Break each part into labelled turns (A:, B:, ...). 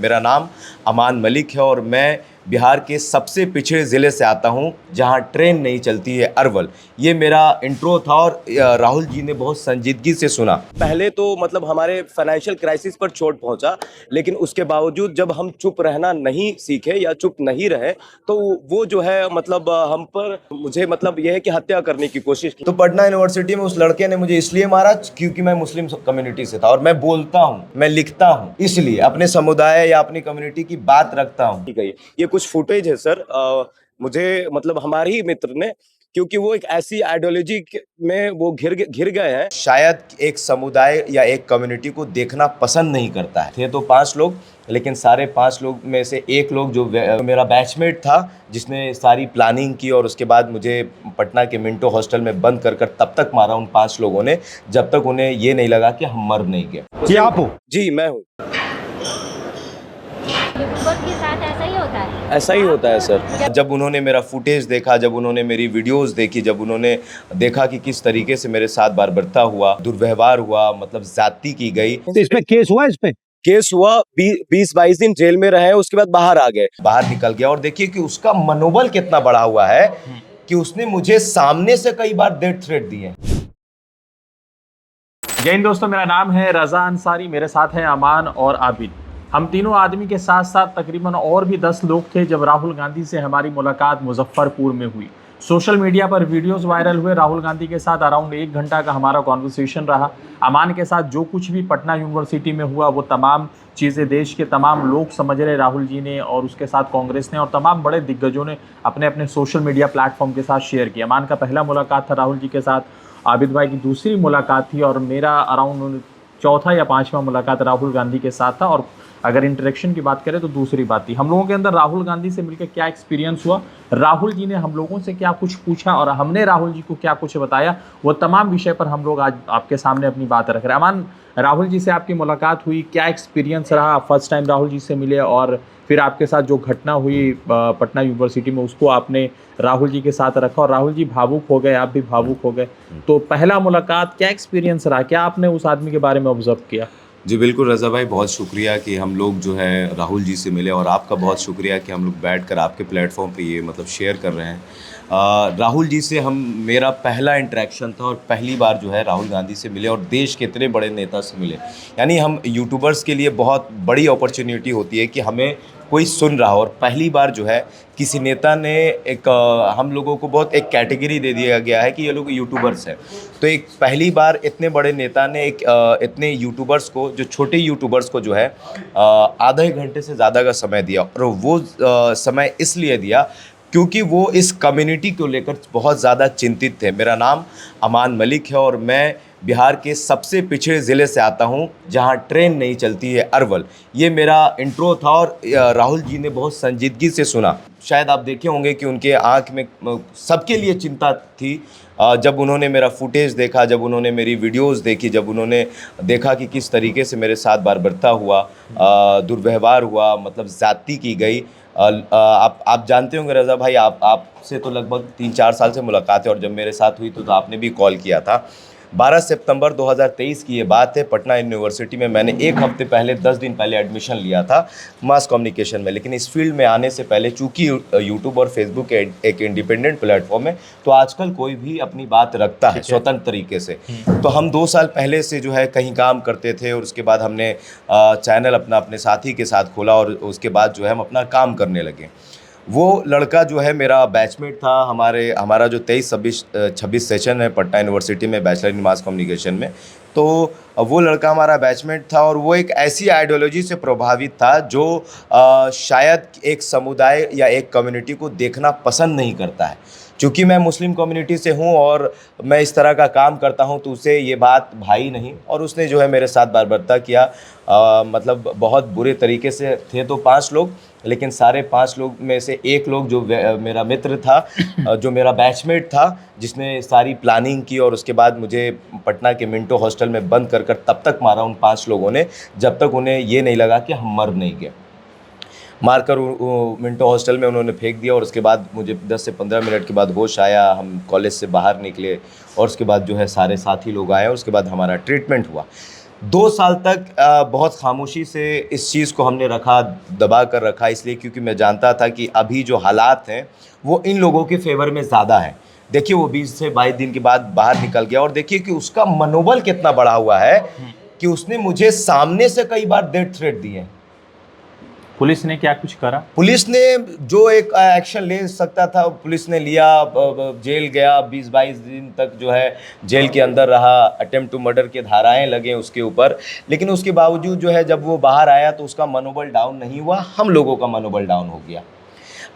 A: मेरा नाम अमान मलिक है और मैं बिहार के सबसे पिछड़े ज़िले से आता हूं जहां ट्रेन नहीं चलती है, अरवल। ये मेरा इंट्रो था और राहुल जी ने बहुत संजीदगी से सुना। पहले तो मतलब हमारे फाइनेंशियल क्राइसिस पर चोट पहुंचा, लेकिन उसके बावजूद जब हम चुप रहना नहीं सीखे या चुप नहीं रहे तो वो जो है मतलब हम पर मुझे मतलब यह है कि हत्या करने की कोशिश की। तो पटना यूनिवर्सिटी में उस लड़के ने मुझे इसलिए मारा क्योंकि मैं मुस्लिम कम्युनिटी से था और मैं बोलता हूँ, मैं लिखता हूँ, इसलिए अपने समुदाय या अपनी कम्युनिटी की बात रखता हूँ। ठीक है, ये कुछ फुटेज है सर। मुझे मतलब हमारे ही मित्र ने, क्योंकि वो एक ऐसी आइडियोलॉजी में वो घिर गए हैं, शायद एक समुदाय या एक कम्युनिटी को देखना पसंद नहीं करता है। थे तो 5 लोग, लेकिन सारे 5 लोग में से एक लोग जो मेरा बैचमेट था, जिसने सारी प्लानिंग की और उसके बाद मुझे पटना के मिंटो हॉस्टल में बंद कर तब तक मारा उन 5 लोगों ने, जब तक उन्हें ये नहीं लगा कि हम मर नहीं गए।
B: जी आप हो?
A: जी मैं हूँ।
C: यूट्यूबर के साथ ऐसा ही होता है?
A: ऐसा ही होता है सर। जब उन्होंने मेरा फुटेज देखा, जब उन्होंने मेरी वीडियोस देखी, जब उन्होंने देखा कि किस तरीके से मेरे साथ बर्बरता हुआ, दुर्व्यवहार हुआ, मतलब ज्यादती की गई।
B: तो इस पे केस हुआ? इस पे
A: केस हुआ, 20-22 दिन जेल में रहे, उसके बाद बाहर आ गए, बाहर निकल गया। और देखिए कि उसका मनोबल कितना बढ़ा हुआ है कि उसने मुझे सामने से कई बार डेथ थ्रेट दिए।
D: जय हिंद दोस्तों, मेरा नाम है रजा अंसारी, मेरे साथ हैं अमान और आबिद। हम तीनों आदमी के साथ साथ तकरीबन और भी 10 लोग थे जब राहुल गांधी से हमारी मुलाकात मुजफ्फरपुर में हुई। सोशल मीडिया पर वीडियोस वायरल हुए। राहुल गांधी के साथ अराउंड 1 घंटा का हमारा कॉन्वर्सेशन रहा। अमान के साथ जो कुछ भी पटना यूनिवर्सिटी में हुआ वो तमाम चीज़ें देश के तमाम लोग समझ रहे, राहुल जी ने और उसके साथ कांग्रेस ने और तमाम बड़े दिग्गजों ने अपने अपने सोशल मीडिया प्लेटफॉर्म के साथ शेयर किया। अमान का पहला मुलाकात था राहुल जी के साथ, आबिद भाई की दूसरी मुलाकात थी और मेरा अराउंड चौथा या 5वां मुलाकात राहुल गांधी के साथ था। और अगर इंटरेक्शन की बात करें तो दूसरी बात थी। हम लोगों के अंदर राहुल गांधी से मिलकर क्या एक्सपीरियंस हुआ, राहुल जी ने हम लोगों से क्या कुछ पूछा और हमने राहुल जी को क्या कुछ बताया, वो तमाम विषय पर हम लोग आज आपके सामने अपनी बात रख रहे हैं। अमान, राहुल जी से आपकी मुलाकात हुई, क्या एक्सपीरियंस रहा? फर्स्ट टाइम राहुल जी से मिले और फिर आपके साथ जो घटना हुई पटना यूनिवर्सिटी में, उसको आपने राहुल जी के साथ रखा और राहुल जी भावुक हो गए, आप भी भावुक हो गए। तो पहला मुलाकात क्या एक्सपीरियंस रहा, क्या आपने उस आदमी के बारे में ऑब्जर्व किया?
A: जी बिल्कुल रज़ा भाई, बहुत शुक्रिया कि हम लोग जो है राहुल जी से मिले और आपका बहुत शुक्रिया कि हम लोग बैठकर आपके प्लेटफॉर्म पे ये मतलब शेयर कर रहे हैं। राहुल जी से मेरा पहला इंटरेक्शन था और पहली बार जो है राहुल गांधी से मिले और देश के इतने बड़े नेता से मिले। यानी हम यूट्यूबर्स के लिए बहुत बड़ी अपॉर्चुनिटी होती है कि हमें कोई सुन रहा हो, और पहली बार जो है किसी नेता ने एक हम लोगों को बहुत एक कैटेगरी दे दिया गया है कि ये लोग यूट्यूबर्स हैं। तो एक पहली बार इतने बड़े नेता ने इतने यूट्यूबर्स को, जो छोटे यूट्यूबर्स को जो है आधे घंटे से ज़्यादा का समय दिया। और वो समय इसलिए दिया क्योंकि वो इस कम्युनिटी को लेकर बहुत ज़्यादा चिंतित थे। मेरा नाम अमान मलिक है और मैं बिहार के सबसे पिछड़े ज़िले से आता हूं जहां ट्रेन नहीं चलती है, अरवल। ये मेरा इंट्रो था और राहुल जी ने बहुत संजीदगी से सुना। शायद आप देखे होंगे कि उनके आंख में सबके लिए चिंता थी जब उन्होंने मेरा फुटेज देखा, जब उन्होंने मेरी वीडियोस देखी, जब उन्होंने देखा कि किस तरीके से मेरे साथ बर्बरता हुआ, दुर्व्यवहार हुआ, मतलब ज़्यादती की गई। आप जानते होंगे रज़ा भाई, आपसे तो लगभग 3-4 साल से मुलाकात है और जब मेरे साथ हुई तो आपने भी कॉल किया था। 12 सितंबर 2023 की ये बात है। पटना यूनिवर्सिटी में मैंने 1 हफ्ते पहले, 10 दिन पहले एडमिशन लिया था मास कम्युनिकेशन में। लेकिन इस फील्ड में आने से पहले, चूँकि यूट्यूब और फेसबुक एक इंडिपेंडेंट प्लेटफॉर्म है, तो आजकल कोई भी अपनी बात रखता है स्वतंत्र तरीके से। तो हम 2 साल पहले से जो है कहीं काम करते थे और उसके बाद हमने चैनल अपने साथी के साथ खोला और उसके बाद जो है हम अपना काम करने लगे। वो लड़का जो है मेरा बैचमेट था। हमारा जो 23-26 सेशन है पटना यूनिवर्सिटी में बैचलर इन मास कम्युनिकेशन में, तो वो लड़का हमारा बैचमेट था और वो एक ऐसी आइडियोलॉजी से प्रभावित था जो शायद एक समुदाय या एक कम्युनिटी को देखना पसंद नहीं करता है। चूँकि मैं मुस्लिम कम्युनिटी से हूँ और मैं इस तरह का काम करता हूँ तो उसे ये बात भाई नहीं, और उसने जो है मेरे साथ बर्बरता किया। मतलब बहुत बुरे तरीके से। थे तो 5 लोग, लेकिन सारे 5 लोग में से एक लोग जो मेरा मित्र था, जो मेरा बैचमेट था, जिसने सारी प्लानिंग की और उसके बाद मुझे पटना के मिंटो हॉस्टल में बंद कर तब तक मारा उन 5 लोगों ने, जब तक उन्हें ये नहीं लगा कि हम मर नहीं गए। मारकर मिंटो हॉस्टल में उन्होंने फेंक दिया और उसके बाद मुझे 10 से 15 मिनट के बाद होश आया। हम कॉलेज से बाहर निकले और उसके बाद जो है सारे साथी लोग आए और उसके बाद हमारा ट्रीटमेंट हुआ। 2 साल तक बहुत खामोशी से इस चीज़ को हमने रखा, दबा कर रखा, इसलिए क्योंकि मैं जानता था कि अभी जो हालात हैं वो इन लोगों के फेवर में ज़्यादा है। देखिए वो 20 से 22 दिन के बाद बाहर निकल गया और देखिए कि उसका मनोबल कितना बढ़ा हुआ है कि उसने मुझे सामने से कई बार डेथ थ्रेट दिए हैं।
D: पुलिस ने क्या कुछ करा?
A: पुलिस ने जो एक एक्शन ले सकता था पुलिस ने लिया, जेल गया, 20-22 दिन तक जो है जेल के अंदर रहा, अटेम्प्ट टू मर्डर के धाराएं लगे उसके ऊपर, लेकिन उसके बावजूद जो है जब वो बाहर आया तो उसका मनोबल डाउन नहीं हुआ, हम लोगों का मनोबल डाउन हो गया।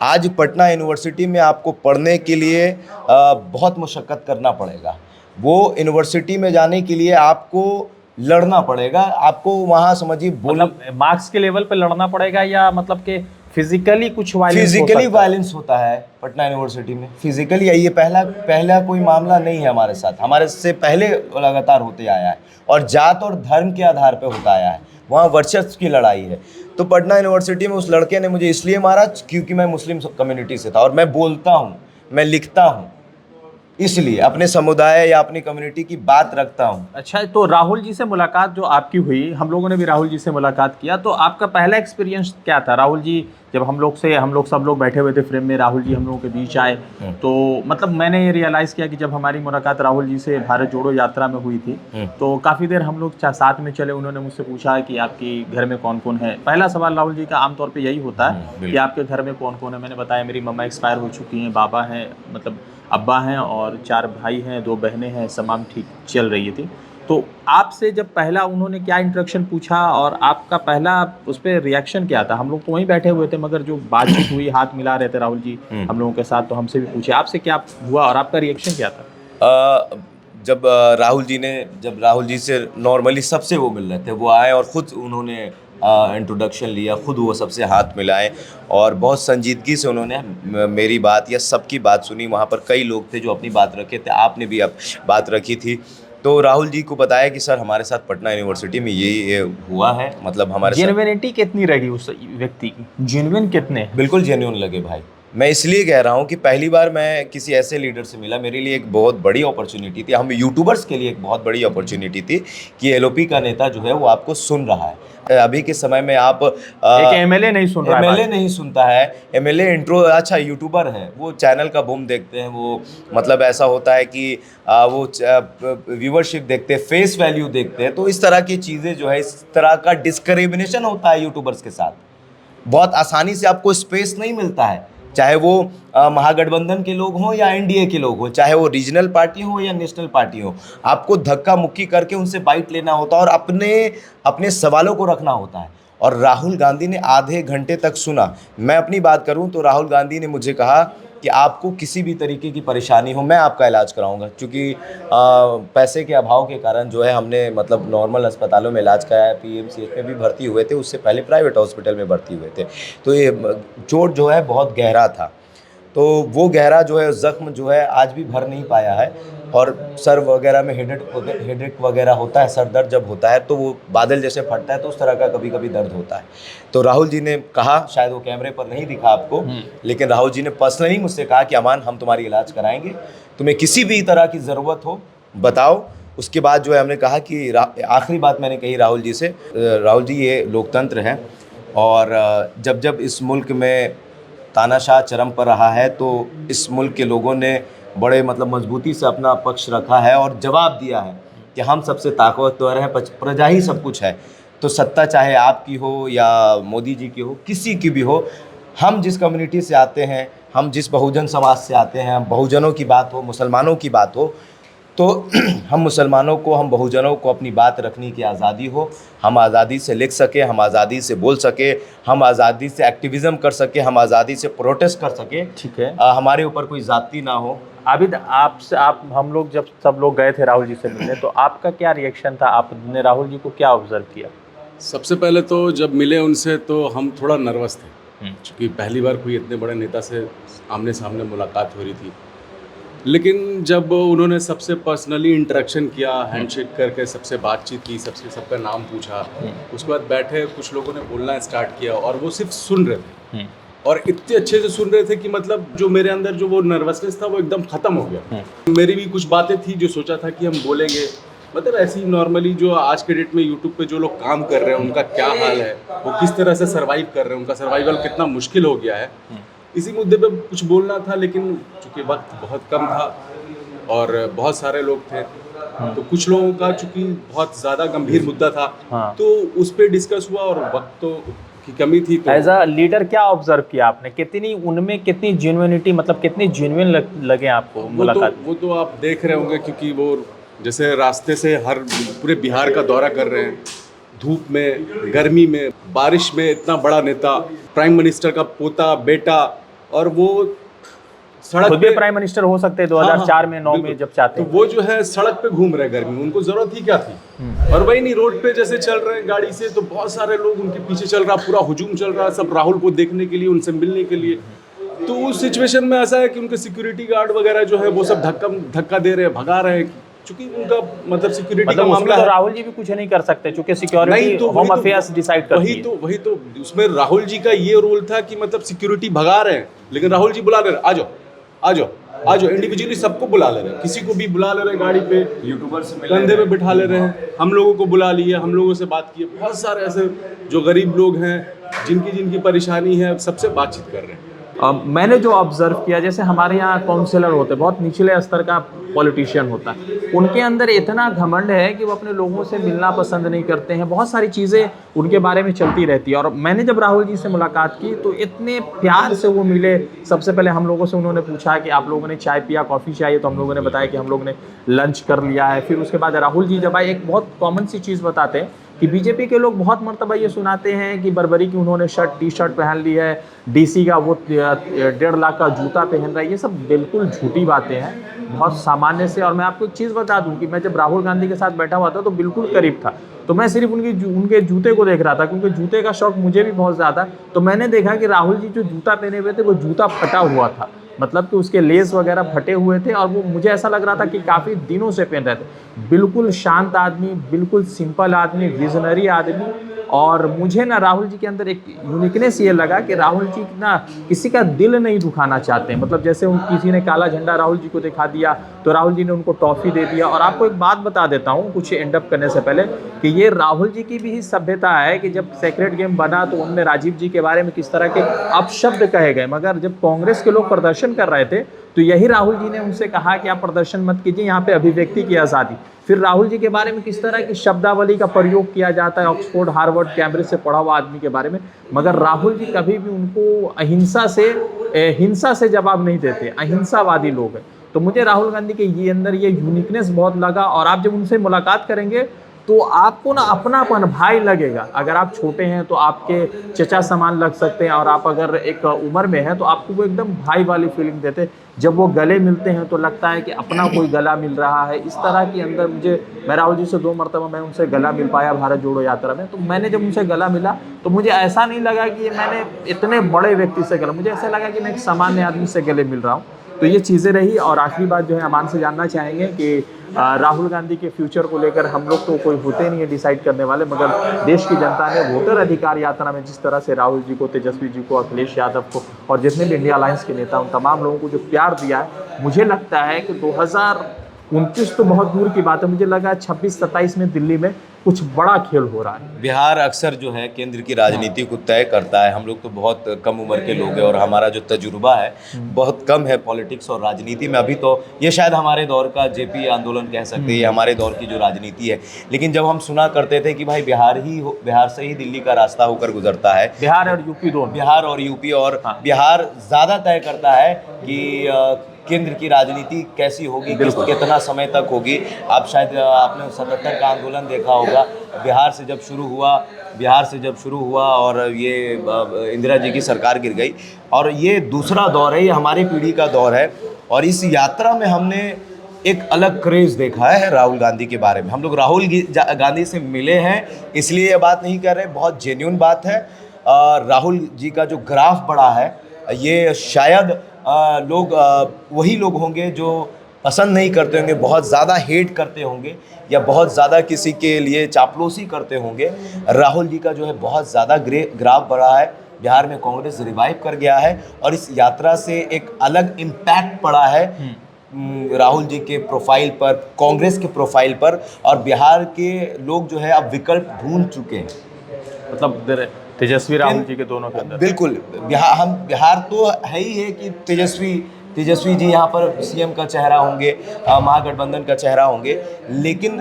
A: आज पटना यूनिवर्सिटी में आपको पढ़ने के लिए बहुत मशक्क़त करना पड़ेगा। वो यूनिवर्सिटी में जाने के लिए आपको लड़ना पड़ेगा, आपको वहाँ समझिए
D: मतलब मार्क्स के लेवल पे लड़ना पड़ेगा या मतलब कि फिजिकली कुछ वायलेंस
A: फिजिकली वायलेंस होता है पटना यूनिवर्सिटी में। फिजिकली ये पहला कोई मामला नहीं है हमारे साथ, हमारे से पहले लगातार होते आया है और जात और धर्म के आधार पे होता आया है, वहाँ वर्चस्व की लड़ाई है। तो पटना यूनिवर्सिटी में उस लड़के ने मुझे इसलिए मारा क्योंकि मैं मुस्लिम कम्युनिटी से था और मैं बोलता हूँ, मैं लिखता हूँ, इसलिए अपने समुदाय या अपनी कम्युनिटी की बात रखता हूँ।
D: अच्छा, तो राहुल जी से मुलाकात जो आपकी हुई, हम लोगों ने भी राहुल जी से मुलाकात किया, तो आपका पहला एक्सपीरियंस क्या था? राहुल जी जब हम लोग सब लोग बैठे हुए थे फ्रेम में, राहुल जी हम लोगों के बीच आए, तो मतलब मैंने ये रियलाइज़ किया कि जब हमारी मुलाकात राहुल जी से भारत जोड़ो यात्रा में हुई थी तो काफ़ी देर हम लोग साथ में चले। उन्होंने मुझसे पूछा कि आपके घर में कौन कौन है। पहला सवाल राहुल जी का आमतौर पर यही होता है कि आपके घर में कौन कौन है। मैंने बताया मेरी मम्मा एक्सपायर हो चुकी हैं, बाबा हैं, मतलब अब्बा हैं और 4 भाई हैं, 2 बहनें हैं, तमाम ठीक चल रही थी। तो आपसे जब पहला उन्होंने क्या इंट्रोडक्शन पूछा और आपका पहला उस पर रिएक्शन क्या था? हम लोग तो वहीं बैठे हुए थे मगर जो बातचीत हुई, हाथ मिला रहे थे राहुल जी हम लोगों के साथ, तो हमसे भी पूछे आपसे क्या हुआ और आपका रिएक्शन क्या था?
A: जब राहुल जी से नॉर्मली सबसे वो मिल रहे थे, वो आए और ख़ुद उन्होंने इंट्रोडक्शन लिया, ख़ुद वो सबसे हाथ मिलाए और बहुत संजीदगी से उन्होंने मेरी बात या सबकी बात सुनी। वहाँ पर कई लोग थे जो अपनी बात रखे थे, आपने भी अब बात रखी थी। तो राहुल जी को बताया कि सर हमारे साथ पटना यूनिवर्सिटी में ये हुआ है, मतलब हमारे साथ।
D: जेन्युइनिटी कितनी रही उस व्यक्ति की? जेन्युइन कितने?
A: बिल्कुल जेन्युइन लगे भाई। मैं इसलिए कह रहा हूँ कि पहली बार मैं किसी ऐसे लीडर से मिला, मेरे लिए एक बहुत बड़ी अपॉर्चुनिटी थी, हम यूट्यूबर्स के लिए एक बहुत बड़ी अपॉर्चुनिटी थी कि एलओपी का नेता जो है वो आपको सुन रहा है। अभी के समय में आप
D: एक एमएलए नहीं सुन रहा है,
A: एमएलए नहीं सुनता है, एमएलए इंट्रो अच्छा यूट्यूबर है, वो चैनल का बूम देखते हैं, वो मतलब ऐसा होता है कि वो व्यूवरशिप देखते हैं, फेस वैल्यू देखते हैं। तो इस तरह की चीज़ें जो है, इस तरह का डिस्क्रिमिनेशन होता है यूट्यूबर्स के साथ। बहुत आसानी से आपको स्पेस नहीं मिलता है, चाहे वो महागठबंधन के लोग हों या एनडीए के लोग हों, चाहे वो रीजनल पार्टी हो या नेशनल पार्टी हो, आपको धक्का मुक्की करके उनसे बाइट लेना होता है और अपने सवालों को रखना होता है। और राहुल गांधी ने आधे घंटे तक सुना। मैं अपनी बात करूं तो राहुल गांधी ने मुझे कहा कि आपको किसी भी तरीके की परेशानी हो, मैं आपका इलाज कराऊंगा, क्योंकि पैसे के अभाव के कारण जो है हमने मतलब नॉर्मल अस्पतालों में इलाज कराया, पीएमसीएच में भी भर्ती हुए थे, उससे पहले प्राइवेट हॉस्पिटल में भर्ती हुए थे। तो ये चोट जो है बहुत गहरा था, तो वो गहरा जो है ज़ख्म जो है आज भी भर नहीं पाया है और सर वगैरह में हेडेक वगैरह होता है, सर दर्द जब होता है तो वो बादल जैसे फटता है, तो उस तरह का कभी कभी दर्द होता है। तो राहुल जी ने कहा, शायद वो कैमरे पर नहीं दिखा आपको, लेकिन राहुल जी ने पर्सनली मुझसे कहा कि अमान हम तुम्हारी इलाज कराएंगे, तुम्हें किसी भी तरह की ज़रूरत हो बताओ। उसके बाद जो है हमने कहा कि आखिरी बात मैंने कही राहुल जी से, राहुल जी ये लोकतंत्र है और जब इस मुल्क में तानाशाह चरम पर रहा है तो इस मुल्क के लोगों ने बड़े मतलब मजबूती से अपना पक्ष रखा है और जवाब दिया है कि हम सबसे ताकतवर हैं, प्रजा ही सब कुछ है। तो सत्ता चाहे आपकी हो या मोदी जी की हो, किसी की भी हो, हम जिस कम्युनिटी से आते हैं, हम जिस बहुजन समाज से आते हैं, बहुजनों की बात हो, मुसलमानों की बात हो, तो हम मुसलमानों को, हम बहुजनों को अपनी बात रखने की आज़ादी हो, हम आज़ादी से लिख सके, हम आज़ादी से बोल सके, हम आज़ादी से एक्टिविज़म कर सके, हम आज़ादी से प्रोटेस्ट कर सके।
D: ठीक है,
A: हमारे ऊपर कोई जाति ना हो।
D: आबिद, हम लोग जब सब लोग गए थे राहुल जी से मिलने, तो आपका क्या रिएक्शन था? आपने राहुल जी को क्या ऑब्जर्व किया?
B: सबसे पहले तो जब मिले उनसे तो हम थोड़ा नर्वस थे, क्योंकि पहली बार कोई इतने बड़े नेता से आमने सामने मुलाकात हो रही थी। लेकिन जब उन्होंने सबसे पर्सनली इंटरेक्शन किया, हैंडशेक करके सबसे बातचीत की, सबका नाम पूछा, उसके बाद बैठे कुछ लोगों ने बोलना स्टार्ट किया और वो सिर्फ सुन रहे थे और इतने अच्छे से सुन रहे थे कि मतलब जो मेरे अंदर जो वो नर्वसनेस था वो एकदम ख़त्म हो गया। मेरी भी कुछ बातें थी जो सोचा था कि हम बोलेंगे, मतलब ऐसे ही नॉर्मली जो आज के डेट में यूट्यूब पे जो लोग काम कर रहे हैं उनका क्या हाल है, वो किस तरह से सरवाइव कर रहे हैं, उनका सर्वाइवल कितना मुश्किल हो गया है, इसी मुद्दे पे कुछ बोलना था। लेकिन चूंकि वक्त बहुत कम था और बहुत सारे लोग थे, तो कुछ लोगों का चूंकि बहुत ज़्यादा गंभीर मुद्दा था,
D: हाँ।
B: तो उस पर डिस्कस हुआ और वक्त तो की कमी थी। तो
D: एज अ लीडर क्या ऑब्जर्व किया आपने, कितनी उनमें कितनी जेन्युइनिटी, मतलब कितनी जेन्युइन लगे आपको मुलाकात?
B: वो तो आप देख रहे होंगे, क्योंकि वो जैसे रास्ते से हर पूरे बिहार का दौरा कर रहे हैं, धूप में, गर्मी में, बारिश में, इतना बड़ा नेता, प्राइम मिनिस्टर का पोता बेटा, और वो सड़क
D: खुद भी
B: पे
D: प्राइम मिनिस्टर हो सकते हैं 2004 में 9 में जब चाहते
B: तो
D: हैं।
B: वो जो है सड़क पे घूम रहे हैं गर्मी में, उनको जरूरत ही क्या थी। और वही नहीं, रोड पे जैसे चल रहे हैं गाड़ी से, तो बहुत सारे लोग उनके पीछे चल रहा, पूरा हुजूम चल रहा, सब राहुल को देखने के लिए, उनसे मिलने के लिए। तो उस सिचुएशन में ऐसा है कि उनके सिक्योरिटी गार्ड वगैरह जो है वो सब धक्का दे रहे हैं, भगा रहे हैं, क्योंकि उनका मतलब सिक्योरिटी का
D: मतलब उसमें
B: मामला
D: तो
B: है।
D: राहुल जी भी कुछ नहीं कर सकते, क्योंकि सिक्योरिटी होम अफेयर्स डिसाइड करती है।
B: वही तो उसमें राहुल जी का ये रोल था कि मतलब सिक्योरिटी भगा रहे हैं, लेकिन राहुल जी बुला ले रहे, आ जाओ, इंडिविजुअली सबको बुला ले रहे हैं, किसी को भी बुला ले रहे हैं, गाड़ी पे, यूट्यूबर से कंधे पे बिठा ले रहे हैं, हम लोगों को बुला लिए, हम लोगों से बात की, बहुत सारे ऐसे जो गरीब लोग हैं, जिनकी परेशानी है, सबसे बातचीत कर रहे हैं।
D: मैंने जो ऑब्जर्व किया, जैसे हमारे यहाँ काउंसिलर होते हैं, बहुत निचले स्तर का पॉलिटिशियन होता है, उनके अंदर इतना घमंड है कि वो अपने लोगों से मिलना पसंद नहीं करते हैं, बहुत सारी चीज़ें उनके बारे में चलती रहती है। और मैंने जब राहुल जी से मुलाकात की तो इतने प्यार से वो मिले। सबसे पहले हम लोगों से उन्होंने पूछा कि आप लोगों ने चाय पिया, कॉफ़ी चाहिए, तो हम लोगों ने बताया कि हम लोग ने लंच कर लिया है। फिर उसके बाद राहुल जी जब आए, एक बहुत कॉमन सी चीज़ बताते हैं कि बीजेपी के लोग बहुत मर्तबा ये सुनाते हैं कि बर्बरी की उन्होंने टी शर्ट पहन ली है, डीसी का वो 1.5 लाख का जूता पहन रहा है। ये सब बिल्कुल झूठी बातें हैं, बहुत सामान्य से। और मैं आपको एक चीज़ बता दूं कि मैं जब राहुल गांधी के साथ बैठा हुआ था तो बिल्कुल करीब था, तो मैं सिर्फ उनके जूते को देख रहा था, क्योंकि जूते का शौक मुझे भी बहुत ज़्यादा। तो मैंने देखा कि राहुल जी जो जूता पहने हुए थे वो जूता फटा हुआ था, मतलब कि उसके लेस वगैरह फटे हुए थे, और वो मुझे ऐसा लग रहा था कि काफ़ी दिनों से पहन रहे थे। बिल्कुल शांत आदमी, बिल्कुल सिंपल आदमी, विजनरी आदमी। और मुझे ना राहुल जी के अंदर एक यूनिकनेस ये लगा कि राहुल जी ना किसी का दिल नहीं दुखाना चाहते हैं। मतलब जैसे किसी ने काला झंडा राहुल जी को दिखा दिया तो राहुल जी ने उनको टॉफ़ी दे दिया। और आपको एक बात बता देता हूँ कुछ एंड अप करने से पहले, कि ये राहुल जी की भी ही सभ्यता है कि जब सेक्रेट गेम बना तो उनमें राजीव जी के बारे में किस तरह के अपशब्द कहे गए, मगर जब कांग्रेस के लोग प्रदर्शन कर रहे थे तो यही राहुल जी ने उनसे कहा कि आप प्रदर्शन मत कीजिए, यहाँ पे अभिव्यक्ति की आज़ादी। फिर राहुल जी के बारे में किस तरह की शब्दावली का प्रयोग किया जाता है, ऑक्सफोर्ड, हार्वर्ड, कैम्ब्रिज से पढ़ा हुआ आदमी के बारे में, मगर राहुल जी कभी भी उनको हिंसा से जवाब नहीं देते, अहिंसावादी लोग हैं। तो मुझे राहुल गांधी के ये अंदर ये यूनिकनेस बहुत लगा। और आप जब उनसे मुलाकात करेंगे तो आपको ना अपनापन भाई लगेगा। अगर आप छोटे हैं तो आपके चचा समान लग सकते हैं, और आप अगर एक उम्र में हैं तो आपको वो एकदम भाई वाली फीलिंग देते। जब वो गले मिलते हैं तो लगता है कि अपना कोई गला मिल रहा है। इस तरह के अंदर मैं राहुल जी से 2 मरतबा मैं उनसे गला मिल पाया भारत जोड़ो यात्रा में। तो मैंने जब उनसे गला मिला तो मुझे ऐसा नहीं लगा कि मैंने इतने बड़े व्यक्ति से गला, मुझे ऐसा लगा कि मैं एक सामान्य आदमी से गले मिल रहा हूँ। तो ये चीज़ें रही। और आखिरी बात जो है, अमान से जानना चाहेंगे कि राहुल गांधी के फ्यूचर को लेकर हम लोग तो कोई होते नहीं है डिसाइड करने वाले, मगर देश की जनता ने वोटर अधिकार यात्रा में जिस तरह से राहुल जी को, तेजस्वी जी को, अखिलेश यादव को और जितने भी इंडिया अलायंस के नेता, उन तमाम लोगों को जो प्यार दिया है, मुझे लगता है कि 2029 तो बहुत दूर की बात है, मुझे लगा 26-27 में दिल्ली में कुछ बड़ा खेल हो रहा है।
A: बिहार अक्सर जो है केंद्र की राजनीति को तय करता है। हम लोग तो बहुत कम उम्र के लोग हैं और हमारा जो तजुर्बा है बहुत कम है पॉलिटिक्स और राजनीति में। अभी तो ये शायद हमारे दौर का जेपी आंदोलन कह सकते हैं, ये हमारे दौर की जो राजनीति है। लेकिन जब हम सुना करते थे कि भाई बिहार से ही दिल्ली का रास्ता होकर गुजरता है,
D: बिहार और यूपी दोनों,
A: बिहार और यूपी, और बिहार ज़्यादा तय करता है कि केंद्र की राजनीति कैसी होगी, कितना समय तक होगी। आप शायद आपने 77 का आंदोलन देखा होगा, बिहार से जब शुरू हुआ और ये इंदिरा जी की सरकार गिर गई। और ये दूसरा दौर है, ये हमारी पीढ़ी का दौर है। और इस यात्रा में हमने एक अलग क्रेज़ देखा है राहुल गांधी के बारे में। हम लोग राहुल गांधी से मिले हैं इसलिए ये बात नहीं कर रहे, बहुत जेन्युइन बात है। राहुल जी का जो ग्राफ बढ़ा है, ये शायद वही लोग होंगे जो पसंद नहीं करते होंगे, बहुत ज़्यादा हेट करते होंगे या बहुत ज़्यादा किसी के लिए चापलूसी करते होंगे। राहुल जी का जो है बहुत ज़्यादा ग्राफ बढ़ा है। बिहार में कांग्रेस रिवाइव कर गया है और इस यात्रा से एक अलग इम्पैक्ट पड़ा है राहुल जी के प्रोफाइल पर, कांग्रेस के प्रोफाइल पर, और बिहार के लोग जो है अब विकल्प ढूंढ चुके हैं।
D: मतलब तेजस्वी राहुल जी के दोनों के अंदर
A: बिल्कुल, बिहार तो है ही है कि तेजस्वी जी यहाँ पर सीएम का चेहरा होंगे, महागठबंधन का चेहरा होंगे, लेकिन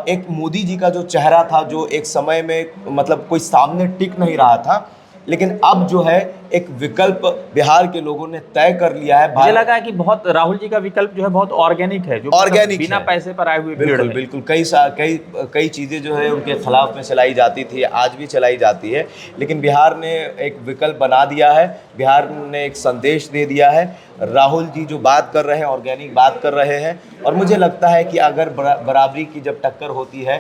A: एक मोदी जी का जो चेहरा था, जो एक समय में मतलब कोई सामने टिक नहीं रहा था, लेकिन अब जो है एक विकल्प बिहार के लोगों ने तय कर लिया है।
D: मुझे लगा है कि बहुत राहुल जी का विकल्प जो है बहुत ऑर्गेनिक है, जो
A: ऑर्गेनिक
D: बिना
A: है।
D: पैसे पर आए हुए भीड़
A: बिल्कुल
D: है।
A: बिल्कुल, कई चीज़ें जो है उनके खिलाफ में चलाई जाती थी, आज भी चलाई जाती है, लेकिन बिहार ने एक विकल्प बना दिया है, बिहार ने एक संदेश दे दिया है। राहुल जी जो बात कर रहे हैं, ऑर्गेनिक बात कर रहे हैं, और मुझे लगता है कि अगर बराबरी की जब टक्कर होती है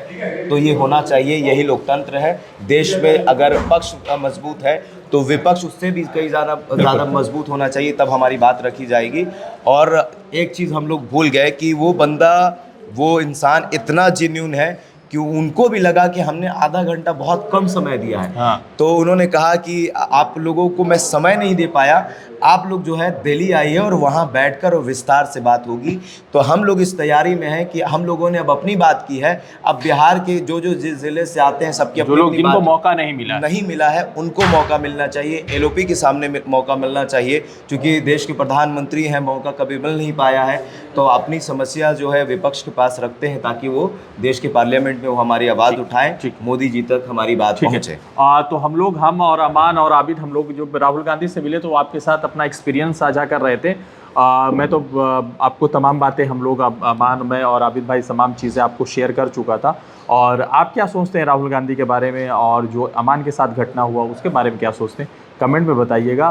A: तो ये होना चाहिए, यही लोकतंत्र है। देश में अगर पक्ष मजबूत है तो विपक्ष उससे भी कई ज़्यादा मजबूत होना चाहिए, तब हमारी बात रखी जाएगी। और एक चीज़ हम लोग भूल गए कि वो इंसान इतना जेन्युइन है कि उनको भी लगा कि हमने आधा घंटा बहुत कम समय दिया है।
D: हाँ।
A: तो उन्होंने कहा कि आप लोगों को मैं समय नहीं दे पाया, आप लोग जो है दिल्ली आइए और वहाँ बैठकर और विस्तार से बात होगी। तो हम लोग इस तैयारी में हैं कि हम लोगों ने अब अपनी बात की है। अब बिहार के जो जिस ज़िले से आते हैं, सबकी
D: जो लोग
A: अपनी
D: जिनको
A: बात
D: मौका नहीं मिला
A: है, उनको मौका मिलना चाहिए, एलओपी के सामने मौका मिलना चाहिए, क्योंकि देश के प्रधानमंत्री हैं, मौका कभी मिल नहीं पाया है। तो अपनी समस्या जो है विपक्ष के पास रखते हैं, ताकि वो देश के पार्लियामेंट में वो हमारी आवाज़ उठाएं, मोदी जी तक हमारी बात पहुँचे।
D: तो हम और अमान और आबिद, हम लोग जो राहुल गांधी से मिले तो वो आपके साथ अपना एक्सपीरियंस साझा कर रहे थे। मैं तो आपको तमाम बातें, हम लोग अमान, मैं और आबिद भाई तमाम चीज़ें आपको शेयर कर चुका था। और आप क्या सोचते हैं राहुल गांधी के बारे में, और जो अमान के साथ घटना हुआ उसके बारे में क्या सोचते हैं, कमेंट में बताइएगा।